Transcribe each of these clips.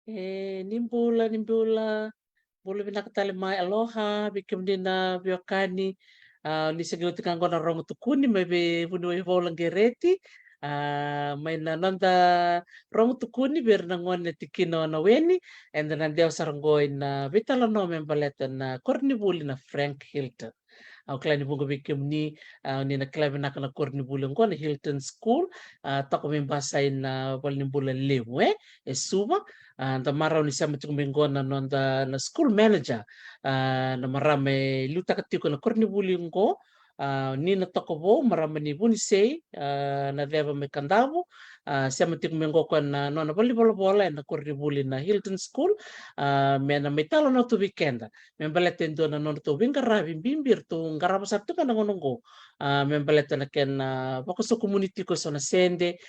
Nimbula, bula binakatali mai aloha, bikim din na biokani, ni segiuti kango na rongo tukuni, may be vunu e volang gereti, may na nanda rongo tukuni, ber na ngon tikino na weni, and then nandiyaw saranggoy na bitala no membaleta na kornibuli na Frank Hilton. Au klani bunga bikim ni na klabi na kana kornibuli ngo na Hilton School, tako membasay na walnimbula lewe, suma, da maraw ni siya matungmingona non na school manager na marami luta katiko na kornibuli ngo ni na tokobo marami ni bunisay na deba me kandavu siya matungmingo ko na non na bola na kornibuli na Hilton School me na metalo na tu weekend membalaten do na non to bingara bimbir to ngaraba sabtu kana ngonongo membalaten na ken bako sa community ko so na sende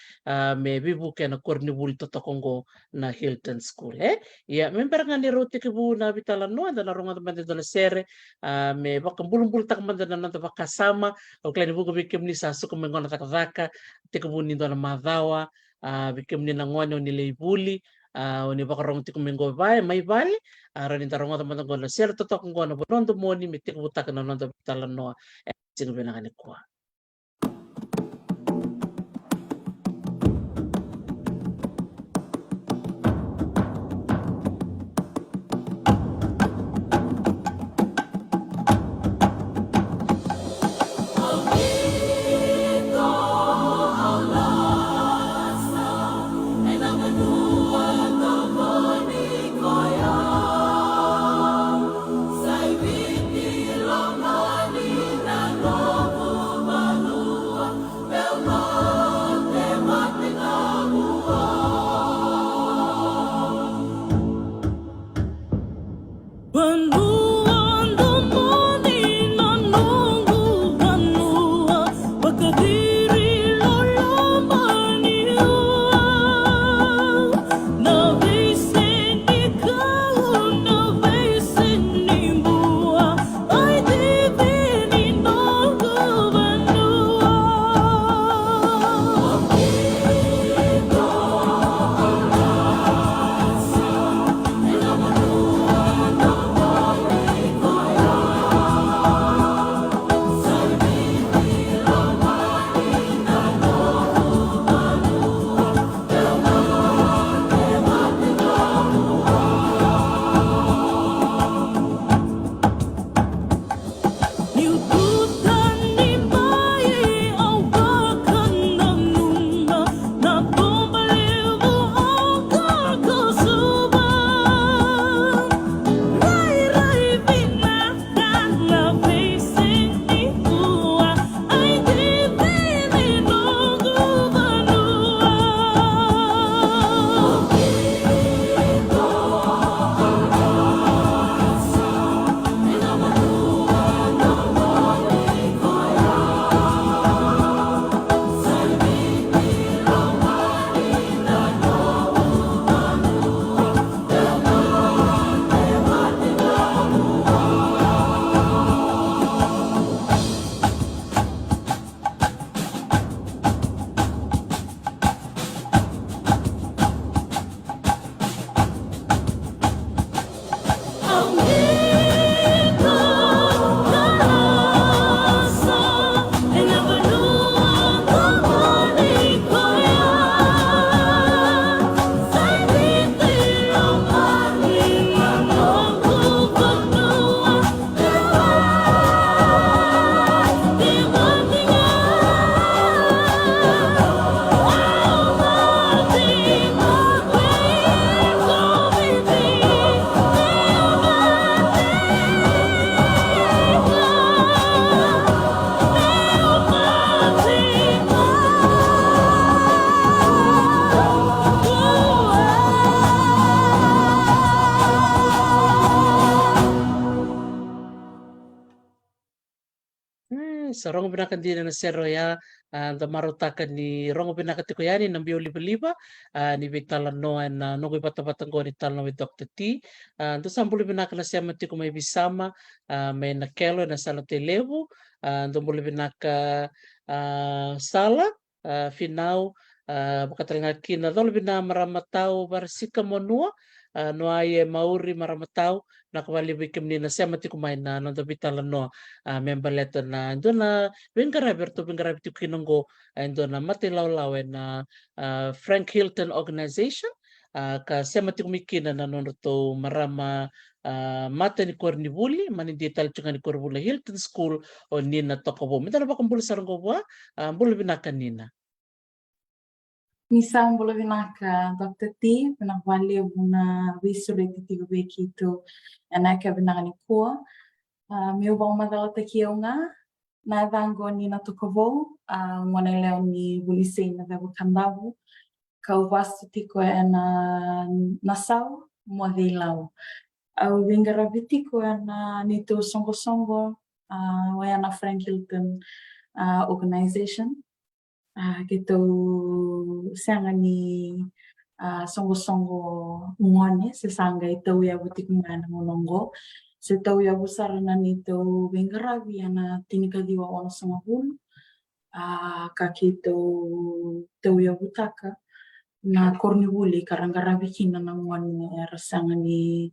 me bibu ken na kornibuli to tokongo na Hilton School ya member nga ni rote ke bu na bitala no anda na ronga mande do na sere me baka bulung tak mande na nanta bakasama o klani bugo bikim ni sa suko mengona takavaka te ke bu ni do na madawa bikim ni na ngonyo ni leibuli oni baka rong tiku mengo vai mai vale rani taronga teman teman na sere totok ngona bonondo moni me tiku butak na nanta bitala no sing benangane kwa. Sa rongo binaka din na sero ya da marutaka ni rongo binaka tiko yani na mbio liba ni bitala no na no bata go ni tala with Dr. T do sambuli binaka na siya matiko may bisama may na kelo na sala televu do muli binaka sala finaw Bakatalangakina dolo bina maramatau barsika monua no ai mauri maramatau na kawali bikim ni na siya matikumain na no dobitala no member letter na ando na bingarabi tikinongo ando na matilaw na Frank Hilton Organization ka siya matikumikina na no to marama mata ni Kornibuli manindital chunga ni Korbula Hilton School o nina tokobo mitala ba kumbul saranggo ba bulu binakan nina. Misa mbola vinaka Dr. T, vinavali vuna visureti tigo vekito anaka vinagani kua. Meu vau madala takiaunga, na vango ni na tokovo, mwana leo ni bulisei na vevo kandavu, kau vastu tiko na nasau, mua veilau. Au vingaraviti ko na nito songo-songo, wayana Frank Hilton Organization. Gitu sanga ni songo-songo ngone sesanga ito ya butik mana monongo se tau ya busarana nito vengaravi ana tinikadiwa ono sama hulu kakito tau ya butaka na Kornibuli karangaravi kina na ngone rasanga ni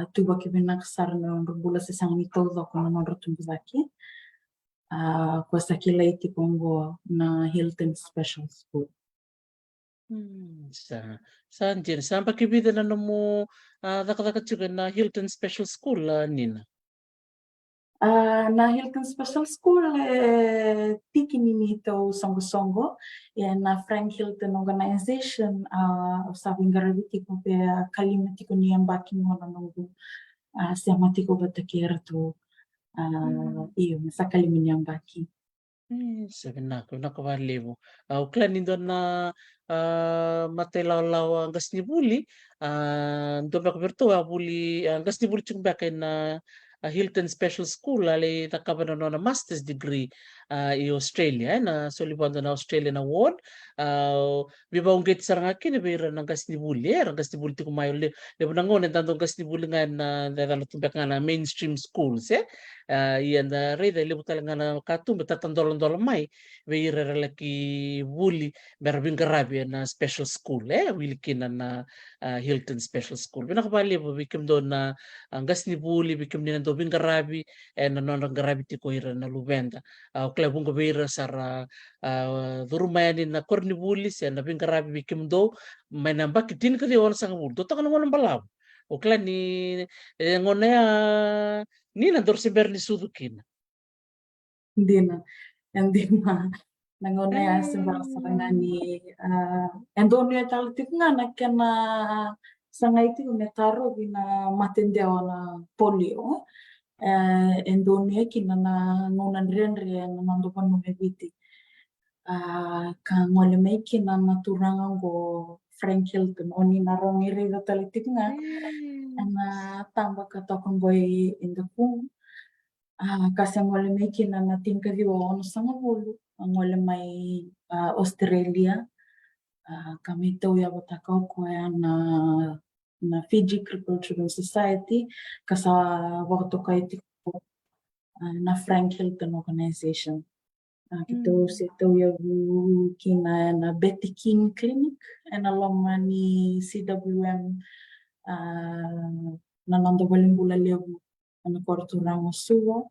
tuba kibina kasarana bula sesanga ni tau doko na nondro tumbuzaki kuasa kila iti kongo na Hilton Special School. Saan dyan? Saan pagkibida na mo daka juga na Hilton Special School nina? Na Hilton Special School tiki nini ito songo-songo na Frank Hilton Organization usabing garaviti ko kaya kalimati ko niyang baking mo na nungu siya mati ko batakira to iyo sa kalimin niyang baking. Sebenarnya nakawali mo. Uklan nindo na matelaw-law ang gas ni Buli. Ndo bertua Buli ang gas ni Buli chung bakay na Hilton Special School ali nakabano na master's degree i Australia na soliban na Australia na award. Bibaong gate sarang akin bira ng gas ni Buli. Ang gas ni Buli ti kumayo le nangon ang gas ni Buli nga na tumbak nga na mainstream schools iyan na reda libu talaga na katum betatandolong mai beira laki Buli berbing karabi na special school wilikin na Hilton Special School binakabali po bikim doon na ang gas ni Buli bikim din do bing karabi nanonang karabi ti ko ira na lubenda klabong beira sara durumayanin na Korni Buli siya na bing karabi bikim do may nambak din ka di on sa kabul do takan mo ng balaw ukla ni ngone Nina dorsi Berni Sudukin. Hindi na nangone sa ni endono ya taltik nga nakena sangai ti metaro bina matendeo na polio endono ya kina na nunan renre na nando panu mebiti ka ngole mai kina na turangan go Frank Hilton oni na rongiri da taltik nga na tamba ka tokong boy in the pool kasi ang wala may kinanating kadiwa ono sa ngulu ang wala may Australia kami daw ya batakaw ko na Fiji Agricultural Society kasa waktu kay tiko na Frank Hilton Organization kito si daw ya kina na Betty King Clinic and along ni CWM na nando waling bulalyo na korturang suwa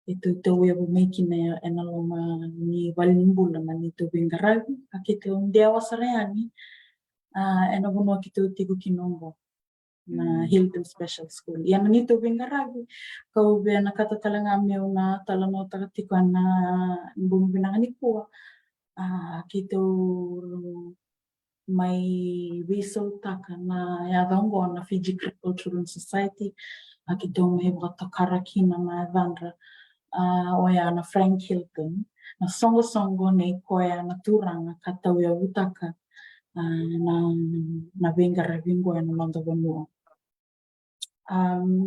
ito ya bumiki na enaloma ni walimbula na nito bingarabi akito ndewa sarayani enabuno kito tigo kinongo na Hilton Special School yan nito bingarabi kau be nakatatalanga meu na talano takatiko na bumbinangani ko kito may whistle taka na yadango na Fiji Agricultural Society akito may bakarakina na vandra na Frank Hilton na songo-songo na ikoya na turang na katawya utaka na bengarabingo na mandabanua.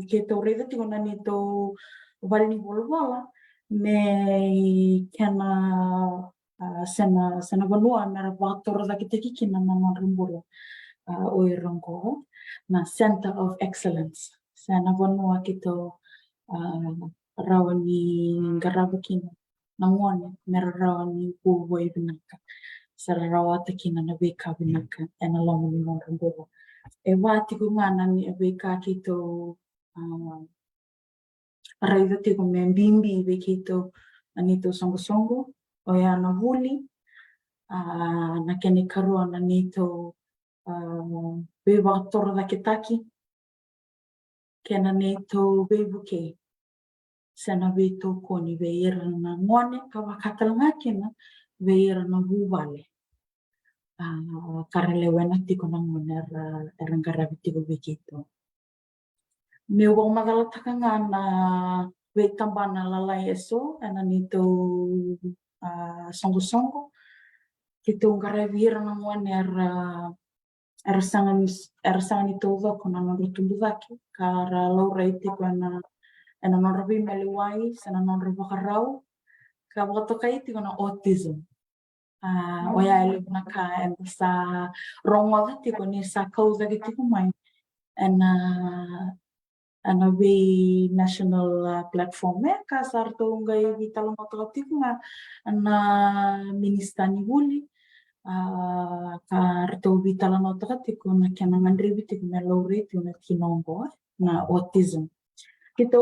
Kito reda tigo na nito wali bola me kena sena banua mera vator da kita kikina na manrumburo oirongo na Center of Excellence. Sena banua kito rawani garabakina nangone mera rawani buboy binaka Sararawata kina na beka binaka ena lomo ni mo rambo. E wati ko ngana ni beka kito raiva tiko me bimbi bekito anito songo o ya na huli na kene karua na nito beba tora da kitaki kena nito bebuke sana beto koni beira na ngone kawakatalanga kena beira na huvale karelewena tiko na ngone erangarabi tiko bekito me wong magalataka nga na tambana lalai eso ana nito songo kito ngaravira na ngone sangan ito ko na nangutuluvaki kara laura iti ko na nonrabi meliwai sana nonrabi karau ka wato ka iti ko na autism oya ele na ka sa rongo iti ko ni sa causa iti ko mai ana we national platform ka sarto ngai vitalo mototik nga ana ministani huli karto vitala mototik na kana mandri tik na lowrate na kinongo na autism kito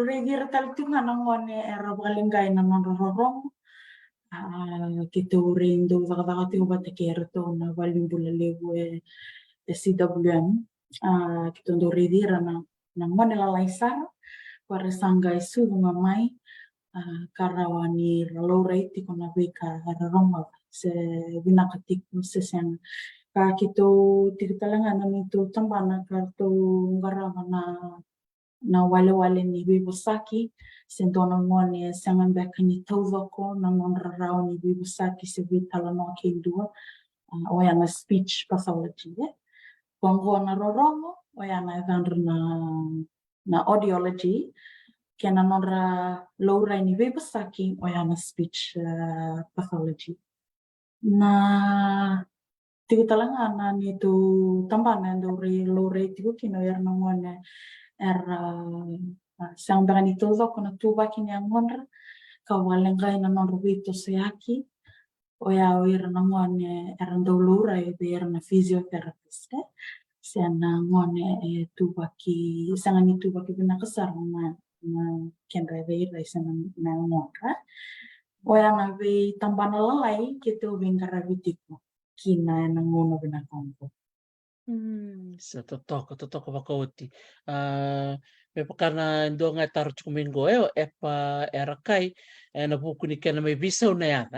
regir taltinga nangone era balingai na nonrorong kito rindo vakavakati ubate kerto na valimbula lewe CWM kito ndo redira na ngone lalai sara para sangga isu mamai karawani laura iti kona beka raroma se binakatik sesen ka kito tigtalanga na nito tambana karto ngarama na wale ni bibusaki sentona ngone sangan beka ni tawako na nonrarao ni bibusaki se vitala no kindua oyana speech pathology Kongo na roromo oyana evandr na audiology kena nonra laura ni bibusaki oyana speech pathology na tigtalanga na nito tambana ndore laura tigo kino yerna ngone sang baka nito ko na tuba kini angonra kawalengai na nonra vito seaki oya oira na ngone ndo laura na physiotherapist sana ngone tuba ki sanga ni tuba ki bina kasar na kendra veira sana na ngora oya na ve tambana lalai kito vingara vitiko kina na ngono bina kompo Sa totoo wakauti. Pepa karena ndo nga taru chukumingo epa erakai na buku ni kena may visa na yan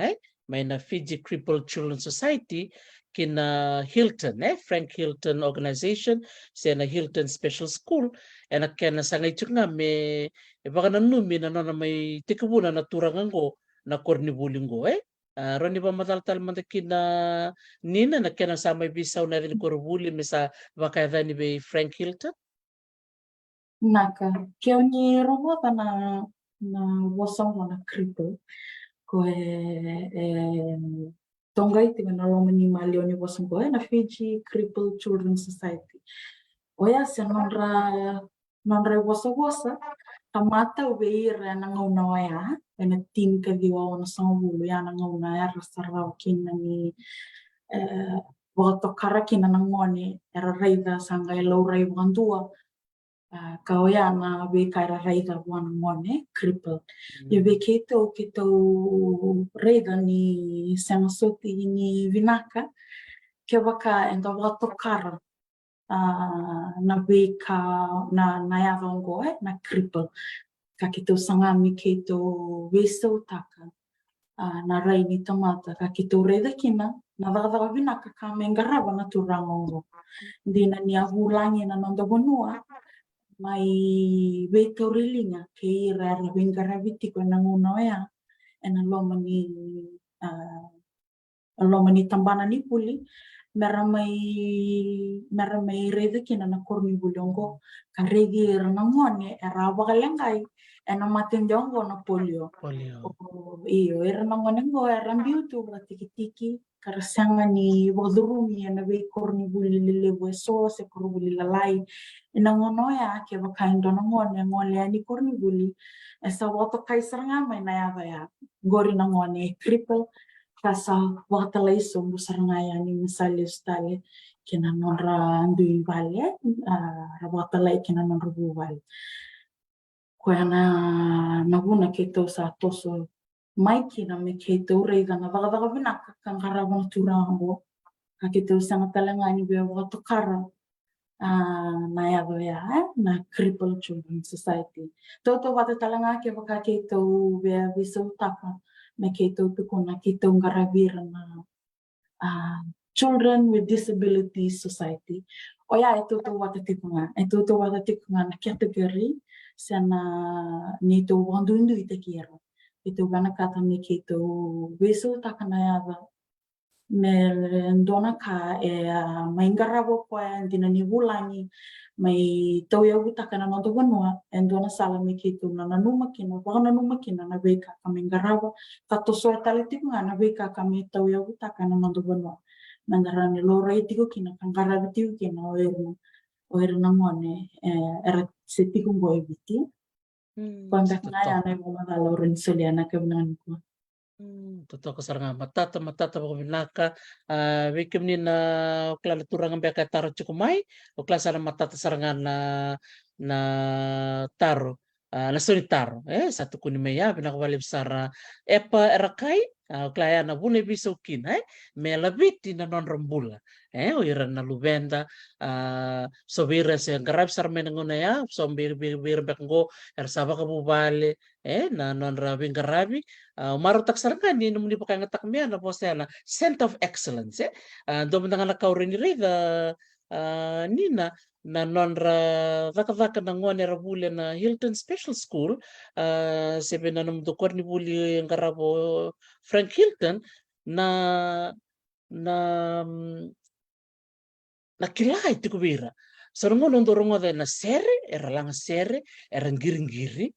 may na Fiji Crippled Children Society kina Hilton Frank Hilton Organization siya na Hilton Special School na kena sangay chuk nga may baka nanumi na may tikabuna na turangango na kornibulingo Roni ba mataltal kina nina na kena sa may bisaw na rin korubuli misa vakayda ni be Frank Hilton? Naka, keo ni romota na wasong na cripple ko tongai tinga na loma ni malio ni wasong ko na Fiji Crippled Children Society. Oya se nonra wasa tamata ubeira na ngauna oya na tim ka diwa na sangulu ya na ngauna ya rasarau kina ni wato karakina na ngone era reida sanga laura ibandua kauya na be kaira reida wana ngone crippled be kito reida ni sangsuti ni vinaka ke baka endo wato kara na be ka na ya vongo na crippled ka kito sangami kito weso taka na rai ni tamata ka kito reida kina na vava vinaka ka mengaraba na turangongo dina ni ahulangi na nondobonua mai beto rilinga ke ira vingarabiti ko na ngunoya ena loma ni tambana ni puli meramai reida kina na korni bulongo ka regi na ngone era bagalengai ena matenjongo na polio. Iyo era na ngone ngo era mbiutu tiki karasanga ni wadurumi na be korni buli lelewe so se korni lalai ina ngono ya ke bakaindo na ngone ani korni buli esa wato kaisaranga mai na ya gori na ngone cripple Kasa waktu lai sumbu sarangaya ni misali stale kina nonra ndui vale waktu lai kina nonra bu vale kuana naguna keto sa toso mai kina me keto reiga na vaga bina kangkara bang turango ka keto sanga talangani be waktu kara na ya na crippled children society toto wata talanga ke baka keto be bisa utaka me keto tukuna keto ngaravira na Children with Disabilities Society. O ya ito to wata tikunga na category sana nito wandundu itakira. Ito gana kata me keto beso takana yada me ndona ka maingarabo ko ndina ni bulani mai tauya utakana no to banua ndona sala me keto na numa kina na beka ka maingarabo ka to so tale tikunga na beka ka me tauya utakana no to banua mandarani loro itiko kina kangara bitiu kina oeru namone era setiku boy biti kontak na ya na mo loro ni soliana ka binan ko Totoo saranga matata pa minaka wikim ni na klala turang beka taro chukumai o klasa na matata saranga na taro na solitaro satu kuni meya binakawali sara epa erakai klaya na bune bisokin mela biti na non rambula o ira na lubenda so bira se garab sar menangona ya so bir bekgo ersaba kabubale na non rabing garabi marutak sarkan ni nung pakai ngatak miya na po na center of excellence do man nga nakaurin ni Rida nina na nonra vaka na ngone rabule na Hilton Special School sebe na nung dokor ni buli ang karabo Frank Hilton na nakilay ti kubira so ngono ndorongo na sere era lang sere era ngiri-ngiri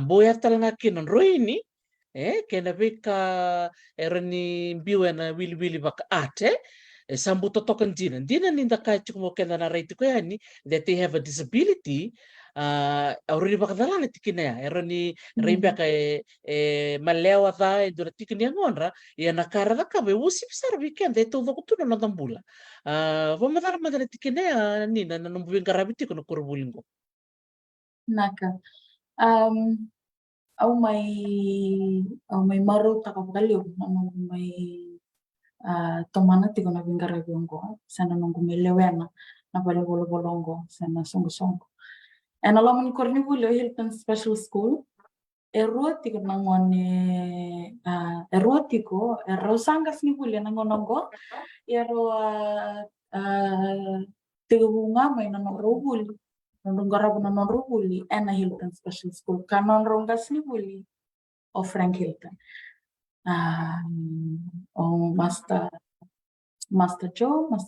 boya talaga kinon roini kena beka erani biwe na wili baka ate sambu totokan dina ninda ka chumo kena na right ko yani that they have a disability already baka dalana tikina ya erani rimba ka malewa da dura tikina ngonra ya nakara da ka be usi bisar weekend to do kutuno na tambula vamos dar madala tikina ya nina na numbuin karabiti ko no kurbulingo naka au mai maru takapagaliw nung may tomana tiko na bingaragongo sana nungu melewena na bolo-bolongo sana songo-songo alaman korni bulo Hilton Special School erotiko nangone erotiko sangas ni bulo nangonongo tiga bunga may nanong garabo na non-rubuli na Hilton Special School kanon rongas ni buli o Frank Hilton o Master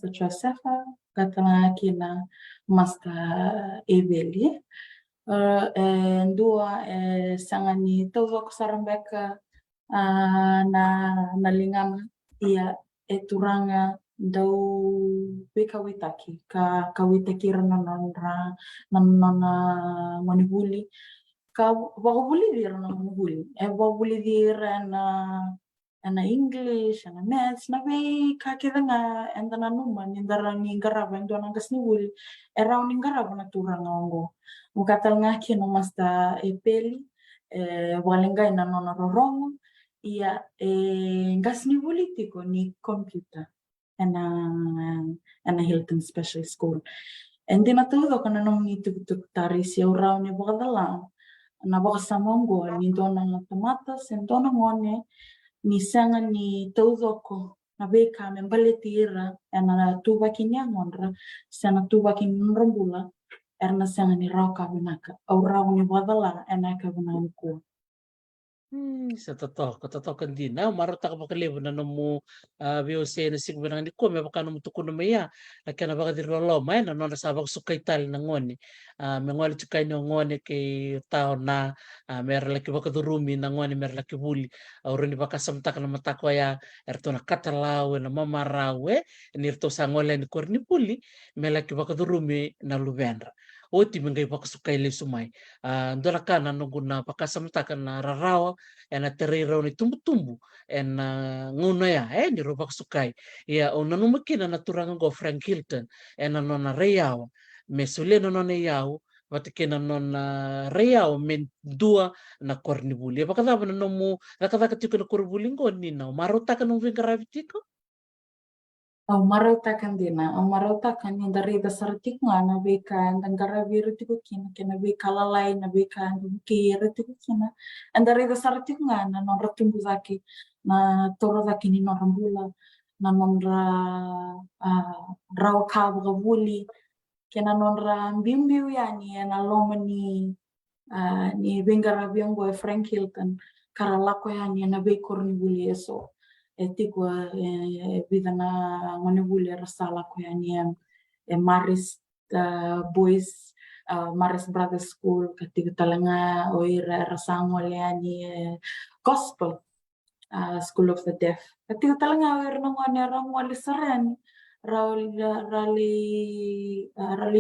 Josefa katana kina Master Ebeli dua sangani todo sarambeka na lingana ia turanga dau bekawitaki kawitaki ranonra manibuli ka bagubuli dir na manibuli bagubuli dir na English na maths na be kakiranga endana numa nindara ni garaba ndona gasni buli era ni garaba na turanga ngo mukatal ngaki no masta epeli walenga na nona rorongo ia gasni politiko ni computer na Hilton Special School. And then natudo ko na nung itug tari siya uraw ni bakadala na baka sa monggo ni dona na tomatas and dona ngone ni sanga ni todo ko na beka men baletira na tuba kinya ngonra sana tuba kin rambula erna sanga ni rauka binaka uraw ni bakadala ka binan ko. Sa totoo kan din na marata ka pakalibo na mo VOC na siguro nang ko may baka nung tuko na maya nakana baka dir lolo may na no nasabak sukay tal na ngoni mengwali chukay no ngoni kay tao na mer laki baka durumi na ngoni mer laki buli ni baka samtak na matakwa ya erto na katalawe na mamarawe nirto sa ngole ni korni buli mer laki baka durumi na lubendra oti mengai pakasukai le sumai ndora kana nunguna pakasamtakan na rarawa ena terira ni tumbu-tumbu ena nguna ya ni ro pakasukai ya ona numakina na turanga go Frank Hilton ena nona reyawa me sulena nona yau watikena nona reyawa men dua na kornibuli pakadaba na nomu nakadaka tiko na kornibuli ngoni na marotaka nung vingaravitiko. Au marutakan dina, au marutakan ni dari dasartik nga na beka ndangaravir tiko kina kena beka lalai na beka ndukira tiko kina. And dari dasartik nga na nonra tumbu zaki na toro zaki ni nonra bula na nonra rawa kabra buli kena nonra mbimbiu yani na loma ni bengaravian go Frank Hilton karalako yani na bekor ni buli eso. Tiko vida na ngone bule rasala ko yani Maris Boys Maris Brothers School ketika talanga oira rasango yani gospel School of the Deaf ketika talanga oira ngone ramwali sarani rali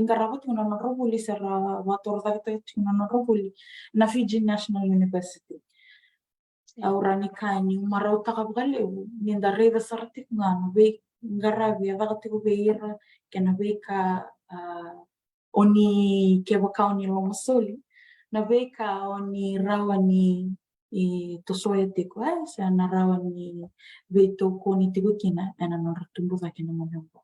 ngarabat ngona robuli sara wator takta ngona robuli na Fiji National University. Aurani kani marau takabgaleu ninda reda sartik ngano be ngarabi avagati ko beira kena beka oni kebakauni lomasoli na beka oni rawani tosoete ko sa na rawani beto koni tigukina ana noratumbu vakina momembo.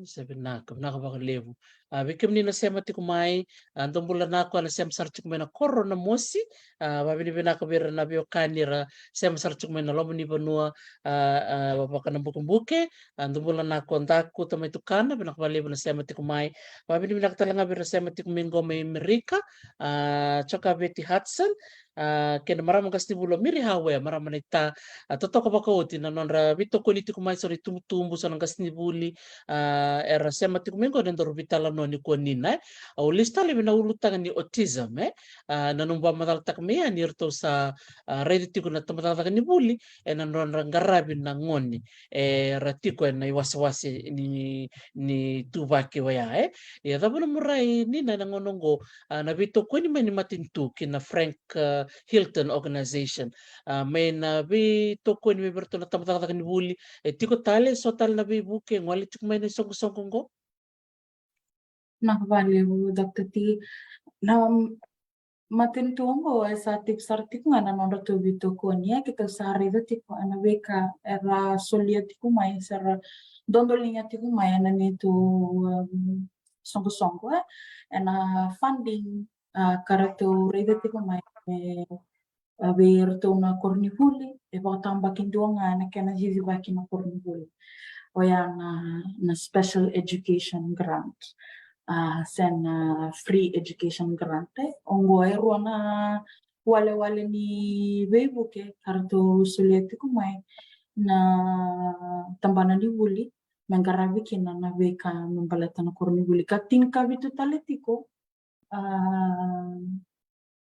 Sabi naka bakalevu. Bikim ni nasema tiku mai ndombula nako ana sema sarchuk mena korro na mosi babini binaka bira na bio kanira sema sarchuk mena lobo ni banua babaka na bukumbuke ndombula nako ndaku tamai tukana binaka balevu na sema tiku mai babini binaka talanga bira sema tiku mingoma Amerika choka Betty Hudson kena marama kasti bulo miri hawe marama nita totoko bakoti na nonra bitoko ni tiku mai sori tumbu sana kasti buli era sema tiku mingo den doru vitala no ni konina au lista le na ulutanga ni autism na numba madal tak me ani rto sa redi tiku na tamata tak ni buli na non ngarabi na ngoni ratiko na iwaswasi ni tubaki waya ya dabuna murai ni na ngonongo na bitoko ni mani matintu kina Frank Hilton organization may na bitoko ni berto na tamata tak ni buli tiko tale so tal na bibuke ngwali tiku may song go Nakabaliw Dr. T na matintungo sa tipsartik nga na nonra tubito ko niya kita sari da tipo ana beka era solia tiko may sara dondolinya tiko may na nito songo na funding karato reda tiko may berto na kornihuli tambakin nga na kena hivi baki na kornihuli o yan na special education grant sen free education grant ongo ero na wale ni beibuke karto suleti kumai na tambana di buli mengarabi kina na beka membalata na korni buli katin kabitu taletiko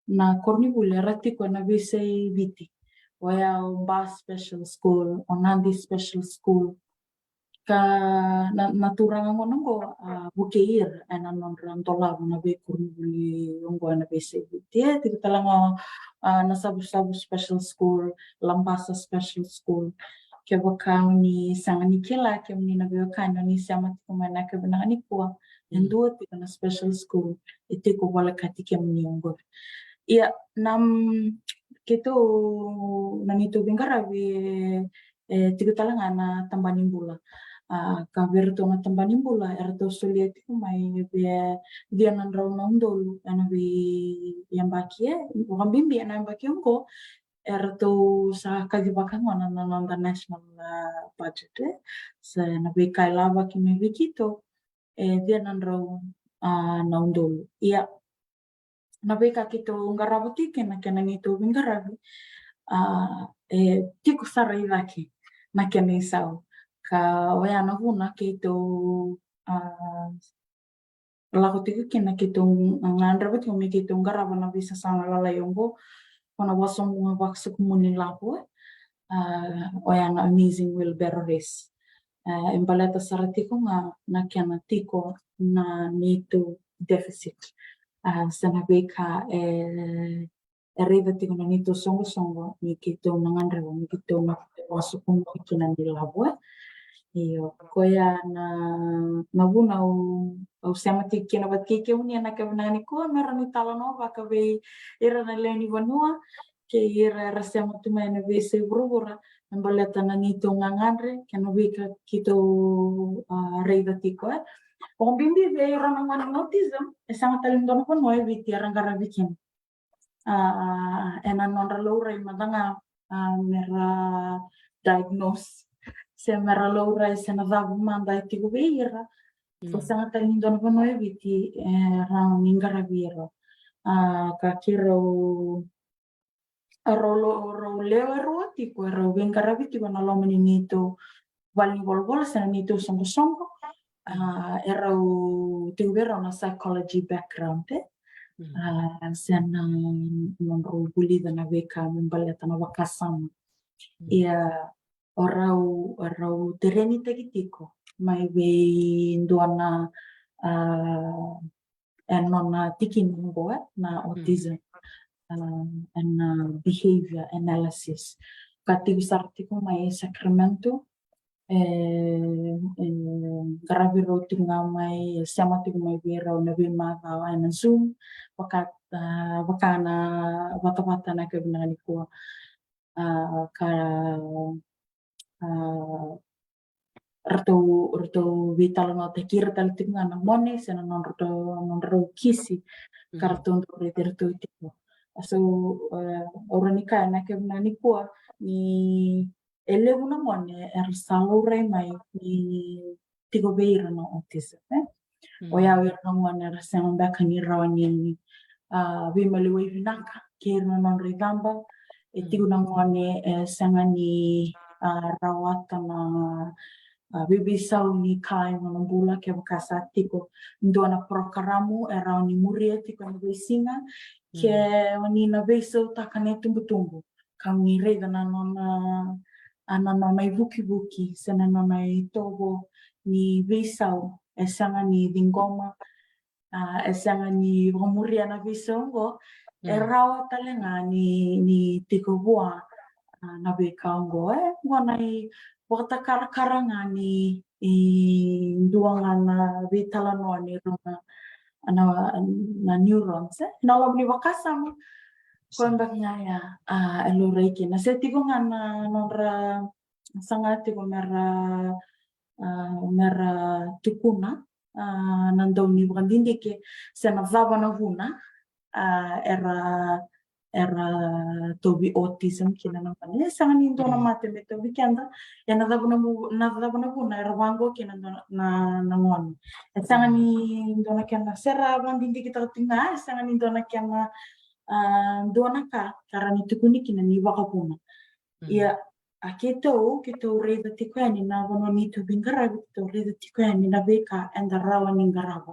na korni buli ratiko na bisay biti waya ba special school o nandi special school ka naturang mo nunggo bukeir ana non rantola na be kuruli nggo na be sebiti kita lang na sabu special school lambasa special school ke baka ni sangani kila ke ni na be kanyo ni sama ko mana ke bana ni ko endo ti na special school ite ko wala kati ke ni nggo ya nam kito nanito bingarabi kita lang ana tambanin bula kaverto na tambanin bula erto solieti kumai dia nan raw nondolu ana bi yang bakie bukan bimbi ana bakie ko erto sa kagibakan wana na national budget sa na bi kailaba kimi bikito dia nan raw nondolu iya na bi kakito ngarabuti kena nito bingarabi tiko sarai laki na kena isau ka waya na huna kito lako tiku kina kito ngandra bet kumi kito ngaraba na bisa sama lala yongo kona wasong mga baksa kumuni lapo waya na amazing wheelbarrow race Embaleta saratiko na kiana tiko na nito deficit. Sana beka riva tiko na nito songo ni kito nanganrewa ni kito na wasukumu kina nilabwa. Iyo koya na buna au sema kina bat kike uni na kabnani ko meron ni talanova ka be ira na leni vanua ke ira rasema tumene be se brugura embaleta na nito ngangandre kena bika kito reiva tiko bimbi be ira na ngani autism sangat talindon ko noe biti arangara bikin ena nonra laura imadanga mera diagnose se mera laura se na vabu manda tiko be ira so sangat talindon ko noe biti rang ningara biro ka kiro Rolo leo eroti ko ero vengara viti ko na lomani nito vali volvol sana nito songo ero tingvero na psychology background sana non ro bulida na veka membaleta na wakasama ia orau tereni tagitiko mai ve ndoana nona tikin ngo na autism and behavior analysis. Katigu sartiku mai Sacramento, graviro tunga mai samatigu mai vera na bima ka na Zoom, wakana wata na kabinani ko ka rto vital no te kira tal tinga na mone sena non rto kisi karton rto tipo. So oranika na kabinani ko ni elevu na mone salure mai ni tigo beira no autism oya na mone rasema baka ni rawani bimali we vinaka kirna non rigamba tigo na mone sangani rawata na bibisau ni kai no bula ke bakasa tiko ndona programo era ni muria tiko no besinga ke ni na beso takane tumbu kami re dana nona anana buki sana nona togo ni besau esanga ni dingoma esanga ni muria na besongo erawa talenga ni tiko bua na bekango ngonai wakata karanga ni duanga na vitalano ni runa na neurons na lobni wakasam kombaknya ya elureki na setigo ngana nonra sangat tigo mera tukuna nandoni bugandindi ke sena vava na vuna era tobi autism kina na pane sangat nindo na mate me tobi kenda ya na vava na vuna era wango kina na ngon sangat nindo na kena sera bangindi kita tinga sangat nindo na kena dona ka karani tukuni kina ni wakapuna ya aketo kito reda tikweni na bono ni to bingara kito reda tikweni na beka enda rawa ningaraba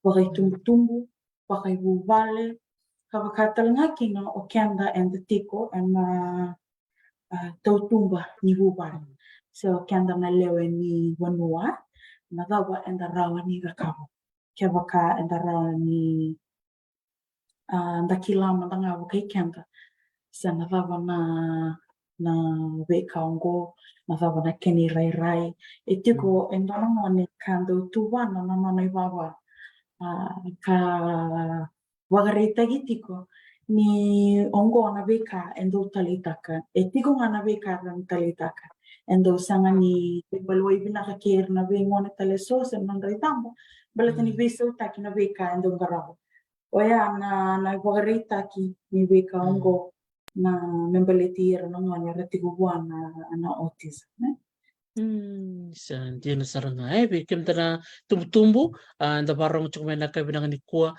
wakai tumbu wakai bubale kabakatal ngaki na okenda enda tiko ena tautumba ni bubale so kenda na lewe ni wanua na dawa enda rawa ni gakabo kebaka enda rawa ni ndakilama ndanga wakai kenda sana dawa na wekango na dawa na keni rai etiko endona mone kando tuwana na nona ibaba ka wagarita gitiko ni ongo na beka endo talitaka etiko ngana beka ran talitaka endo sanga ni baloi binaka kir na bengone taleso sen non retambo balatani beso taki na beka endo garabo oya na wagarita ki ni beka ongo na membeleti na ngani retigo buana na autism Sa dia na saranga bikim tana tumbu anda barong cuma na kabinang ni kuwa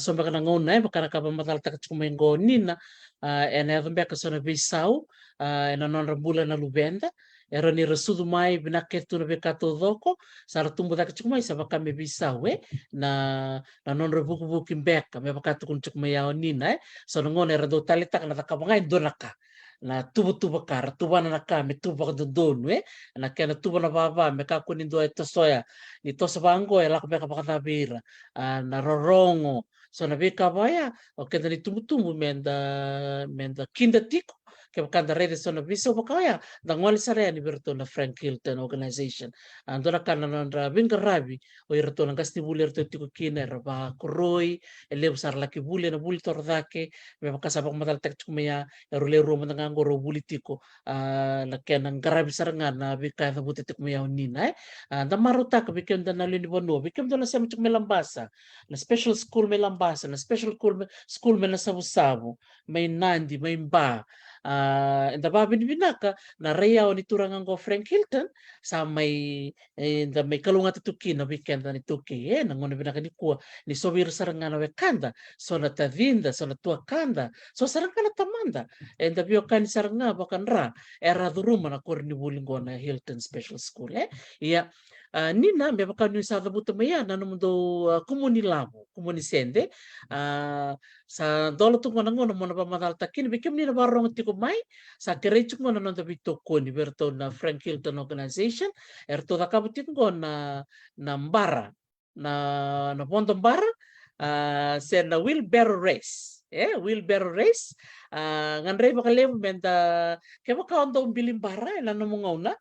somba kana ngona bakara ka matal tak cuma ngonina ena rumbe ka sona bisau ena non rambula na lubenda era ni rasudu mai binaket tu na bekato doko sara tumbu tak cuma isa baka me bisau na non rebuku bukim beka me bakato kun cuma ya onina so ngona era do talita kana tak mangai donaka na tuba kara tuba na kame tuba dondonu na kena tuba na baba me ka kunindo e tosoya ni tosa bango e la ka pakatavira na rorongo so na beka baya o kenda ni tumutumu menda kinda tiko ke bakanda rede so na bisa bakaya da ngoli sarea ni berto na Frank Hilton organization andora kana na binga rabi o irto na gasti bulir to tiko kina raba koroi ele besar laki bule na buli tordake me bakasa bak matal tek chumaya rule ro mananga ngoro buli tiko na kena ngarabi sarangan na bika na buti tik maya nina da maruta ka bikem da na lini bono bikem da na sem chuk melambasa na special school melambasa na special school me na sabu-sabu may nandi may ba inda ba binibinaka na reya o ni turangan ko Frank Hilton sa may inda may kalungat tuki na weekend ni tuki nangono binaka ni kuwa ni sobir sarangan na wekanda so na tavinda so na tuakanda so sarangana tamanda inda biyo kan saranga bakan ra era duruma na kor ni bulingo na Hilton Special School iya nina me bakan ni sa buta maya na mundo kumuni labo kumuni sende sa dolo tu mana ngono mana pamadal takin bikim ni na barong tiko mai sa kerechuk mana nonto bitoko ni berto na Frank Hilton organization erto da kabutin ko na mbara na pondo mbara sen na wheelbarrow race wheelbarrow race ngan rei bakalem benta keba ka ondo bilimbara na no ngauna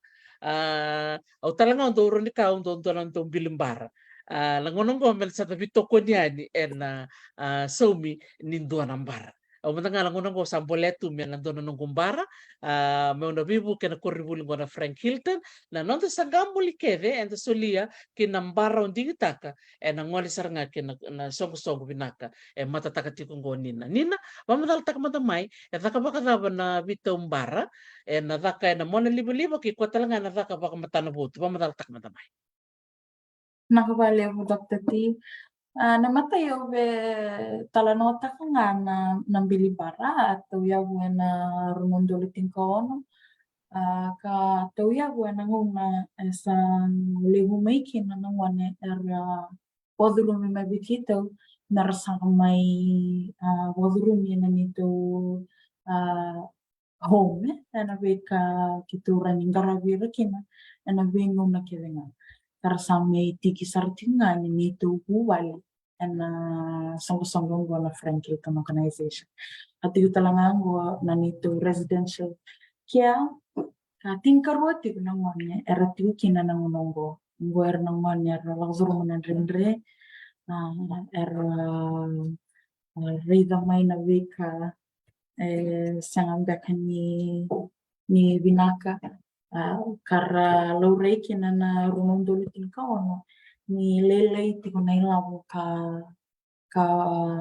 au talanga ondo uroni ka ondo bilimbara langonong ko mel sa tabi toko niya ni somi nindo nambara o matanga langonong ko samboletu men nando nong kumbara me una bibu ke na korribul ngona Frank Hilton na nonto sa gambuli keve and solia ke nambara undi gitaka na ngoli saranga ke na sogo binaka matataka tiko ngonina nina mamadal tak matamai taka baka na bito umbara na daka na mona libo ke kwatalanga na daka baka matana butu mamadal tak matamai Nakabali mo Dr. T. Namatay o be talanota ka nga ng bilibara at tuyaw na rumundolitin ko no. Ka tuyaw na nguna sa lihumaykin na nangwane wadulumi mabikito narasang may wadulumi na nito home na ka kituran ng garabira kina na bingong na kilingan. May tiki sartingan nito huwal na sangkong na Frank Hilton organization. At ito talagang na nito residential. Kaya tingkarwati ko nang wanya erati kina nang nongo. Ngwer nang wanya langsung manandre rida may na wika sangambakan ni binaka. Kara laurei kina na rumondolitin ka ono ni lelei tiko na ilawo ka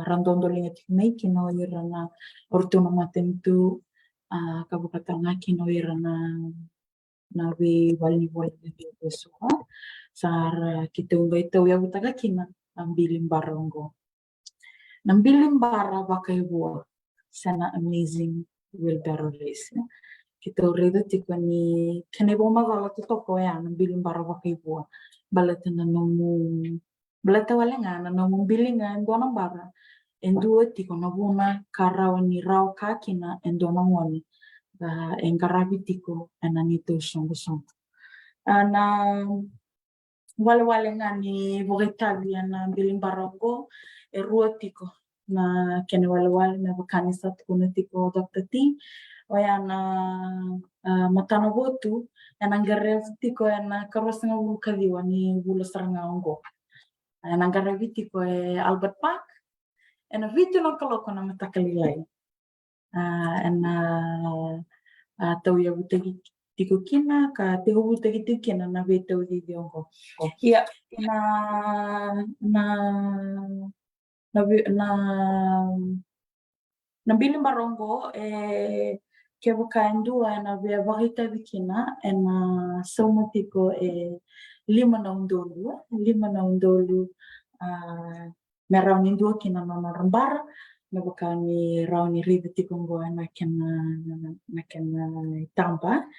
randondo tiko na ikino ira na ortuno matentu kabukatanga kino ira na we wali beso sar kita umbai tau ya butaka kina ambilin barongo nambilin bara bakai buah sana amazing wheelbarrow race kita reda tiko ni kene boma gala toko ya nambilin bara bakai buah balata na nomu balata wala nga na nomu bilingan dona bara endua tiko na buna karaw ni raw kakina endona ngoni engarabi tiko ananito song na wala nga ni bogetabi na bilin barongo erua tiko na kene wala na bakanisa tiko na tiko Dr. T Oya na matano botu nanggarev tiko na karos nga kadiwa ni bulo saranga ongo nanggarev tiko Albert Park na video no kaloko na matakalilay na tau ya butagi tiko kina ka teho butagi tikina na video di ongo ya na bilin barongo que bukaindua na via varita vikina na somotiko lima na undolu merau nindu kina na rambar na bukani rau ni ribe tiko ngo na kena tampa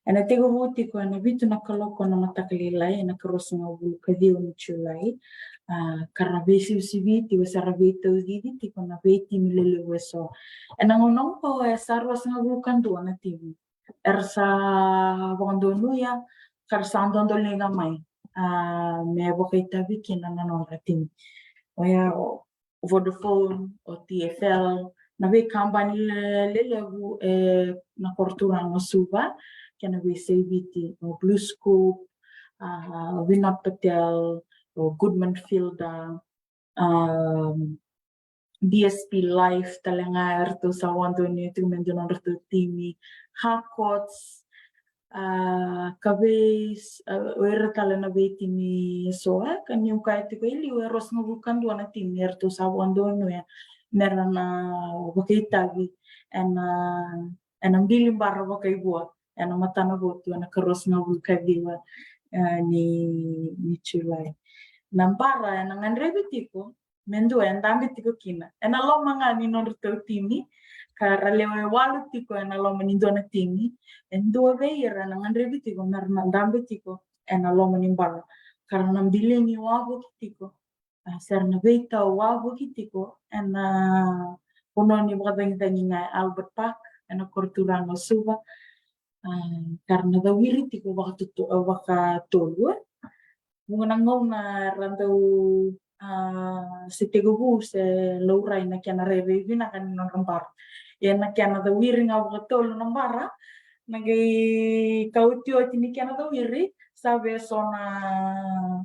Ana tego vuti ko ana vitu na kaloko na matakalilai ana karos nga bulu kadio ni chulai karena besi usi viti wesara vita udidi tiko na veti milele weso ana ngonong ko sarwas nga bulu kandu ana tivi ersa wandonu ya karsa andondo lenga mai me bokaita bikin ana nonra timi oya Vodafone o TFL na ve kampani lele na kortura nga suba kena BCBT o Blue Scoop, Vinod Patel, o Goodman Fielder, DSP Life talanga erto sa wando ni tu mendonon erto timi Hakots kabes era talana beti ni soa kan yung kahit ko ili eros nga bukan do na timi erto sa wando no ya merana bakitabi and ang bilim bara bakay buat ana matana botu ana karos nga bulkadiwa ni chulai nambara ana ngandrebitiko mendo en dambitiko kina ana lo manga ni non timi kara lewe walu tiko ana lo manindona timi en do veira ana ngandrebitiko merna dambitiko ana lo manimbara karena bilingi wabu kitiko serna veita wabu kitiko ana pononi bradang Albert Park ana korturanga suba karena dawiri tiko waka tolu munganangau na rantau se tegubu se laurai na kiana rerevi na kan non rampar ya na kiana dawiri nga waka tolu nambara nagai kautio tini kiana dawiri sabe sona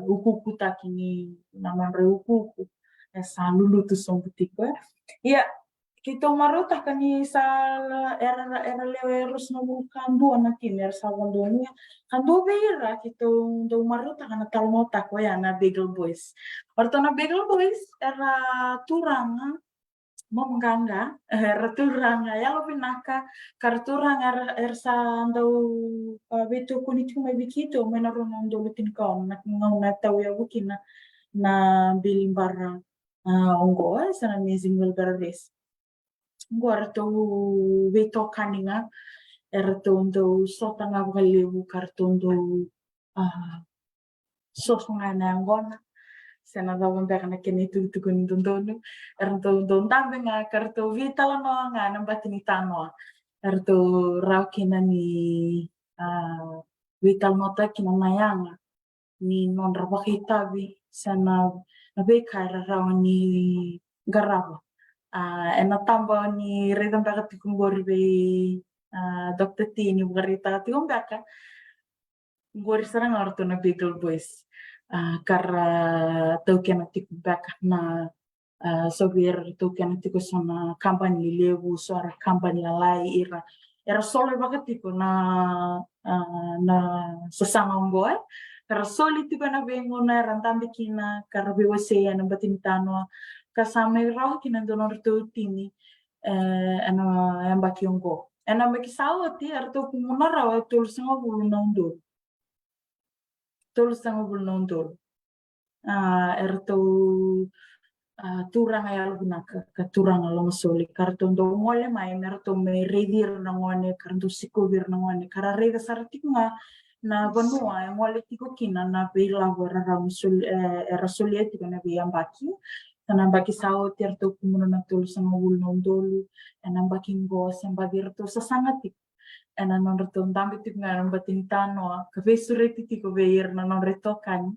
ukuku takini naman re ukuku esa lulu tu som butiko ya kita marota kani sa era lewe rus no kandu na kimer sa wandoni kandu beira kita do marota kana talmota ko ya na Bagel Boys. Orto na Bagel Boys era turanga momganga era turanga ya lo pinaka karturanga sa do beto kuniti mai bikito mena ronon do lutin kon na ngau tau ya bukina na bilimbara ongo sa amazing wilgares Agora estou veto caninga era tondo só tanga valeu cartondo só ngana ngona sena da wanda kana kene tu kun dondono era tondo ndambe nga karto vitala no nga nambatini tano era to raukina ni vital nota kina mayanga ni non rabakitabi sena nabeka era rawani garaba ena tamba ni redam baka tikungori be Dr. T ni bukarita tikung baka ngori sarang orto na Bagel Boys kara tau kena tikung baka na sobir tau kena tiku sana kampanye lewu suara kampanye lalai era solo baka tiku na sesama ngoi kara soli tiku na bengona rantambi kina kara bewasea na batintano kasama roh kina donor tu tini ana yang baki ongo ana baki sawo ti arto kumuna rawa tul sanga bulu nondo erto turang ayal guna ka turang long soli karto ndo mole mai merto me redir nangone karto sikubir nangone kara reda sartik na banua mole tiko kina na bela gora ram era solieti na be ambaki tanambaki sao terto kumuno na tulu sa ngawul nondolu enambaki ngos embadirto sa sangati ena non reto ndambi tik nga nambatin tano ka vesureti tiko veir na non reto kan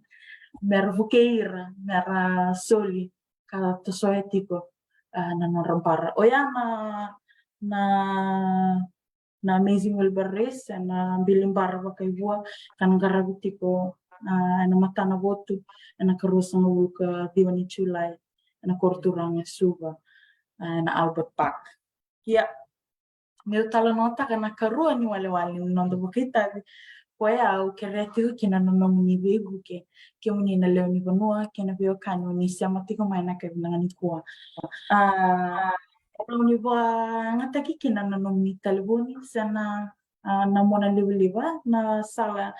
mer vukeira mer soli ka to soetiko na non rampara oya na amazing wilbares na bilimbar bakay buwa kan garabitiko na matana botu na karusa ngawul ka diwani chulai na korturanga suba na Albert Park. Ya, meu talonota kana karua ni wale nondo bukita koya o kereti kina no ni begu ke muni na leo ni banua kena bio kanyo ni siama tiko mai na ke nangani ko ni ba ngata kina no ni telefoni sana na mona liba na sala